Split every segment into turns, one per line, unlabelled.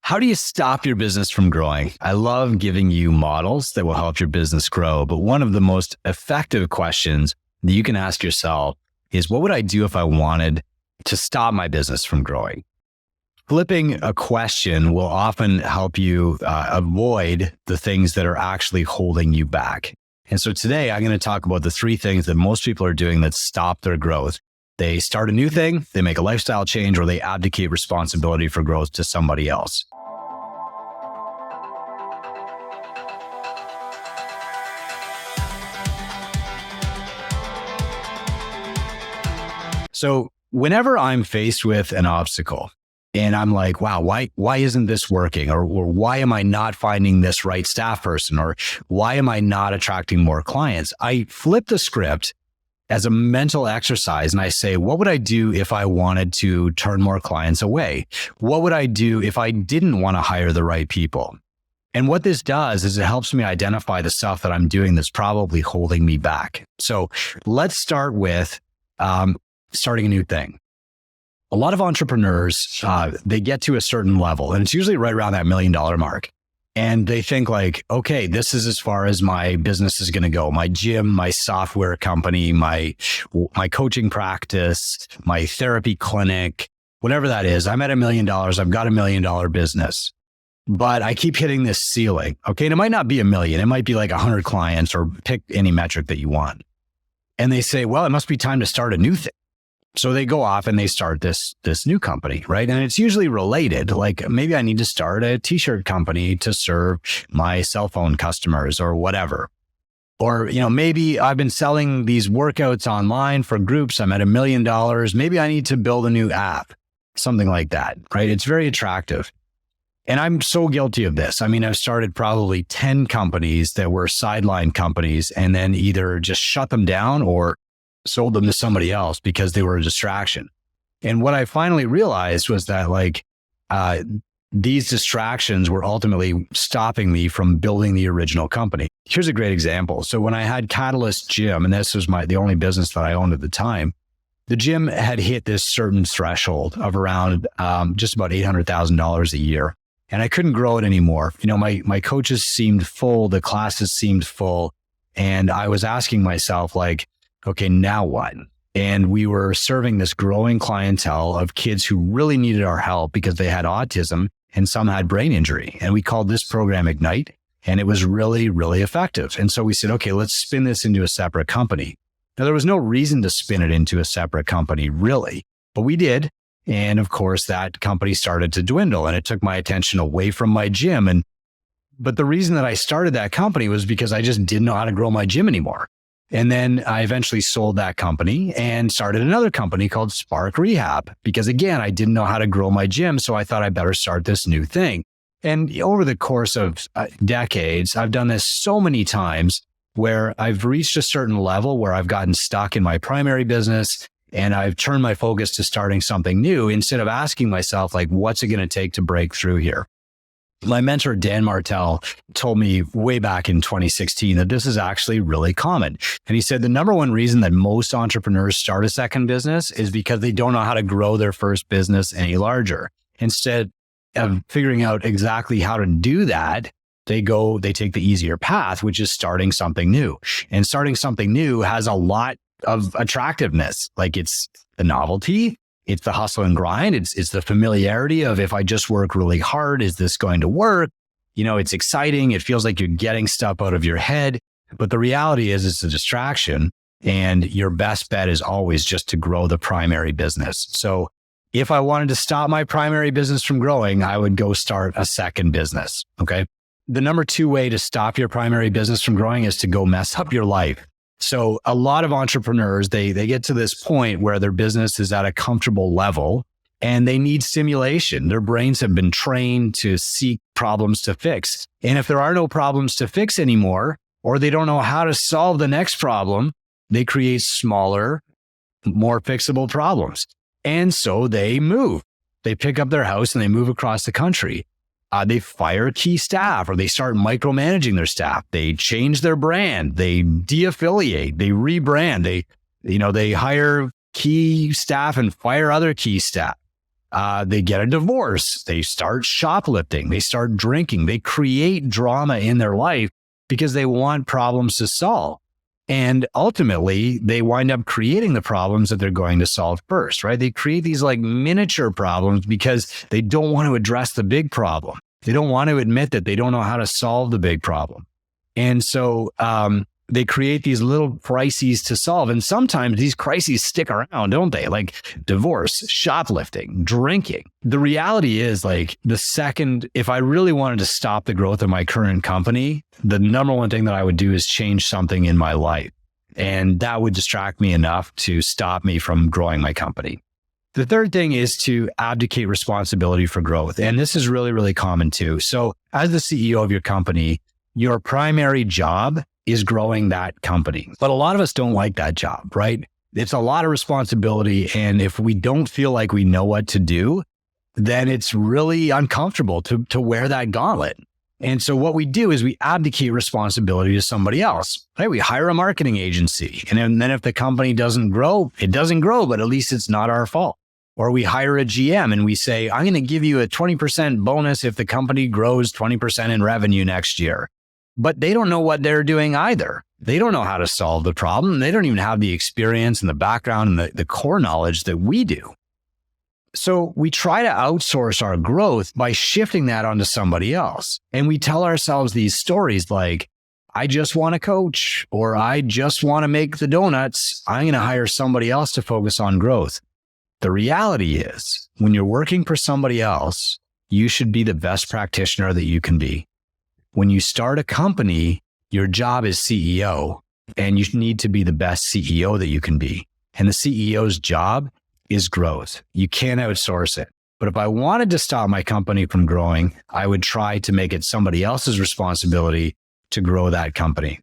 How do you stop your business from growing? I love giving you models that will help your business grow. But one of the most effective questions that you can ask yourself is, what would I do if I wanted to stop my business from growing? Flipping a question will often help you avoid the things that are actually holding you back. And so today I'm going to talk about the three things that most people are doing that stop their growth. They start a new thing, they make a lifestyle change, or they abdicate responsibility for growth to somebody else. So whenever I'm faced with an obstacle and I'm like, wow, why isn't this working? Or why am I not finding this right staff person? Or why am I not attracting more clients? I flip the script as a mental exercise and I say, what would I do if I wanted to turn more clients away? What would I do if I didn't want to hire the right people? And what this does is it helps me identify the stuff that I'm doing that's probably holding me back. So let's start with starting a new thing. A lot of entrepreneurs, they get to a certain level, and it's usually right around that $1 million mark. And they think like, okay, this is as far as my business is going to go. My gym, my software company, my coaching practice, my therapy clinic, whatever that is. I'm at $1 million. I've got $1 million business, but I keep hitting this ceiling. Okay. And it might not be 1 million. It might be like 100 clients, or pick any metric that you want. And they say, well, it must be time to start a new thing. So they go off and they start this new company, right? And it's usually related. Like maybe I need to start a t-shirt company to serve my cell phone customers or whatever. Or, maybe I've been selling these workouts online for groups. I'm at $1 million. Maybe I need to build a new app, something like that, right? It's very attractive. And I'm so guilty of this. I mean, I've started probably 10 companies that were sideline companies and then either just shut them down or sold them to somebody else because they were a distraction. And what I finally realized was that these distractions were ultimately stopping me from building the original company. Here's a great example. So when I had Catalyst Gym, and this was the only business that I owned at the time, the gym had hit this certain threshold of around just about $800,000 a year. And I couldn't grow it anymore. My coaches seemed full, the classes seemed full. And I was asking myself okay, now what? And we were serving this growing clientele of kids who really needed our help because they had autism and some had brain injury. And we called this program Ignite, and it was really, really effective. And so we said, okay, let's spin this into a separate company. Now, there was no reason to spin it into a separate company, really, but we did. And of course, that company started to dwindle and it took my attention away from my gym. But the reason that I started that company was because I just didn't know how to grow my gym anymore. And then I eventually sold that company and started another company called Spark Rehab because, again, I didn't know how to grow my gym. So I thought I better start this new thing. And over the course of decades, I've done this so many times where I've reached a certain level where I've gotten stuck in my primary business and I've turned my focus to starting something new instead of asking myself, what's it going to take to break through here? My mentor, Dan Martell, told me way back in 2016 that this is actually really common. And he said the number one reason that most entrepreneurs start a second business is because they don't know how to grow their first business any larger. Instead of figuring out exactly how to do that, they take the easier path, which is starting something new. And starting something new has a lot of attractiveness. It's the novelty. It's the hustle and grind. It's the familiarity of, if I just work really hard, is this going to work? It's exciting. It feels like you're getting stuff out of your head. But the reality is it's a distraction. And your best bet is always just to grow the primary business. So if I wanted to stop my primary business from growing, I would go start a second business. Okay. The number 2 way to stop your primary business from growing is to go mess up your life. So a lot of entrepreneurs, they get to this point where their business is at a comfortable level and they need stimulation. Their brains have been trained to seek problems to fix. And if there are no problems to fix anymore, or they don't know how to solve the next problem, they create smaller, more fixable problems. And so they move. They pick up their house and they move across the country. They fire key staff, or they start micromanaging their staff. They change their brand. They de-affiliate. They rebrand. They hire key staff and fire other key staff. They get a divorce. They start shoplifting. They start drinking. They create drama in their life because they want problems to solve. And ultimately, they wind up creating the problems that they're going to solve first, right? They create these like miniature problems because they don't want to address the big problem. They don't want to admit that they don't know how to solve the big problem. And so they create these little crises to solve. And sometimes these crises stick around, don't they? Like divorce, shoplifting, drinking. The reality is like if I really wanted to stop the growth of my current company, the number one thing that I would do is change something in my life. And that would distract me enough to stop me from growing my company. The third thing is to abdicate responsibility for growth. And this is really, really common too. So as the CEO of your company, your primary job is growing that company. But a lot of us don't like that job, right? It's a lot of responsibility. And if we don't feel like we know what to do, then it's really uncomfortable to wear that gauntlet. And so what we do is we abdicate responsibility to somebody else, right? We hire a marketing agency. And then if the company doesn't grow, it doesn't grow, but at least it's not our fault. Or we hire a GM and we say, I'm going to give you a 20% bonus if the company grows 20% in revenue next year. But they don't know what they're doing either. They don't know how to solve the problem. They don't even have the experience and the background and the core knowledge that we do. So we try to outsource our growth by shifting that onto somebody else. And we tell ourselves these stories like, I just want to coach, or I just want to make the donuts. I'm going to hire somebody else to focus on growth. The reality is, when you're working for somebody else, you should be the best practitioner that you can be. When you start a company, your job is CEO, and you need to be the best CEO that you can be. And the CEO's job is growth. You can't outsource it. But if I wanted to stop my company from growing, I would try to make it somebody else's responsibility to grow that company.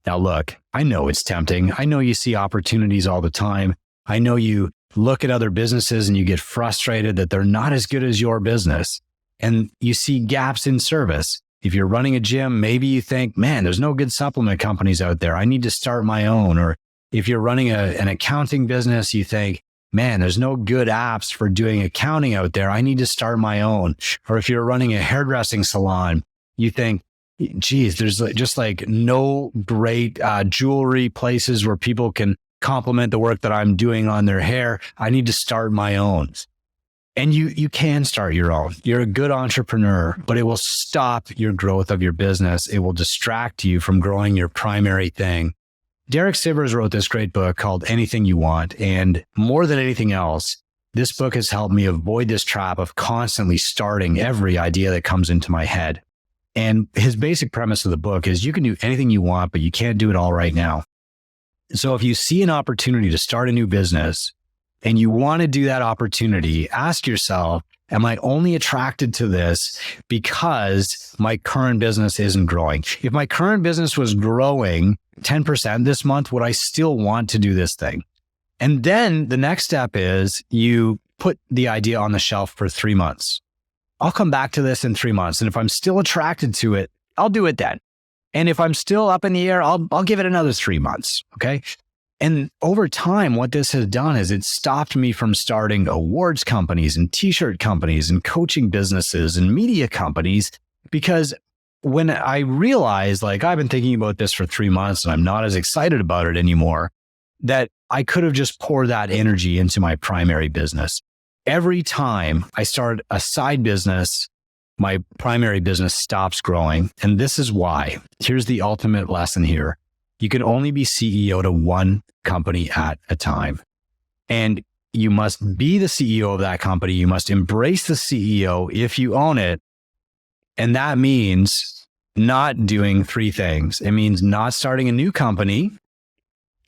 Now, look, I know it's tempting. I know you see opportunities all the time. I know you look at other businesses and you get frustrated that they're not as good as your business. And you see gaps in service. If you're running a gym, maybe you think, man, there's no good supplement companies out there. I need to start my own. Or if you're running an accounting business, you think, man, there's no good apps for doing accounting out there. I need to start my own. Or if you're running a hairdressing salon, you think, geez, there's just like no great jewelry places where people can compliment the work that I'm doing on their hair. I need to start my own. And you can start your own. You're a good entrepreneur, but it will stop your growth of your business. It will distract you from growing your primary thing. Derek Sivers wrote this great book called Anything You Want. And more than anything else, this book has helped me avoid this trap of constantly starting every idea that comes into my head. And his basic premise of the book is you can do anything you want, but you can't do it all right now. So if you see an opportunity to start a new business and you want to do that opportunity, ask yourself, am I only attracted to this because my current business isn't growing? If my current business was growing 10% this month, would I still want to do this thing? And then the next step is you put the idea on the shelf for 3 months. I'll come back to this in 3 months. And if I'm still attracted to it, I'll do it then. And if I'm still up in the air, I'll give it another 3 months. Okay. And over time, what this has done is it stopped me from starting awards companies and t-shirt companies and coaching businesses and media companies, because when I realized, like, I've been thinking about this for 3 months and I'm not as excited about it anymore, that I could have just poured that energy into my primary business. Every time I start a side business, my primary business stops growing. And this is why. Here's the ultimate lesson here. You can only be CEO to one company at a time. And you must be the CEO of that company. You must embrace the CEO if you own it. And that means not doing 3 things. It means not starting a new company,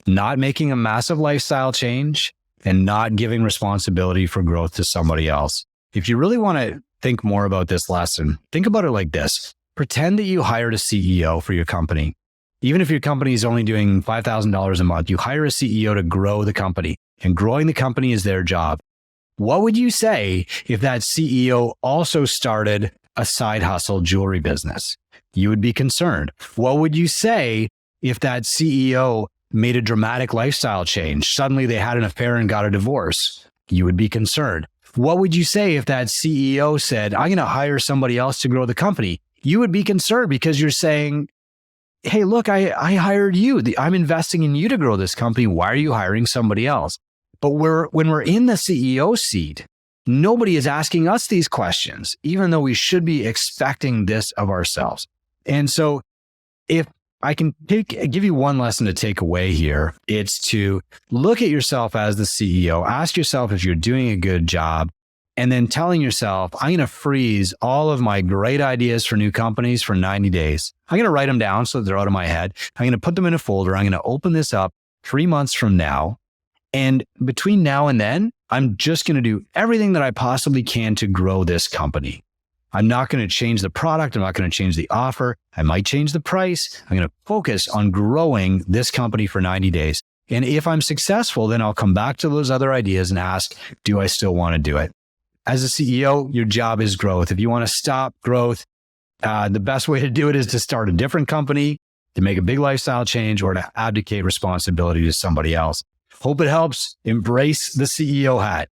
not making a massive lifestyle change, and not giving responsibility for growth to somebody else. If you really want to think more about this lesson, think about it like this. Pretend that you hired a CEO for your company. Even if your company is only doing $5,000 a month, you hire a CEO to grow the company, and growing the company is their job. What would you say if that CEO also started a side hustle jewelry business? You would be concerned. What would you say if that CEO made a dramatic lifestyle change? Suddenly they had an affair and got a divorce. You would be concerned. What would you say if that CEO said, I'm going to hire somebody else to grow the company? You would be concerned because you're saying, hey, look, I hired you. I'm investing in you to grow this company. Why are you hiring somebody else? But when we're in the CEO seat, nobody is asking us these questions, even though we should be expecting this of ourselves. And so if I can give you one lesson to take away here, it's to look at yourself as the CEO, ask yourself if you're doing a good job, and then telling yourself, I'm going to freeze all of my great ideas for new companies for 90 days. I'm going to write them down so that they're out of my head. I'm going to put them in a folder. I'm going to open this up 3 months from now. And between now and then, I'm just going to do everything that I possibly can to grow this company. I'm not going to change the product. I'm not going to change the offer. I might change the price. I'm going to focus on growing this company for 90 days. And if I'm successful, then I'll come back to those other ideas and ask, do I still want to do it? As a CEO, your job is growth. If you want to stop growth, the best way to do it is to start a different company, to make a big lifestyle change, or to abdicate responsibility to somebody else. Hope it helps. Embrace the CEO hat.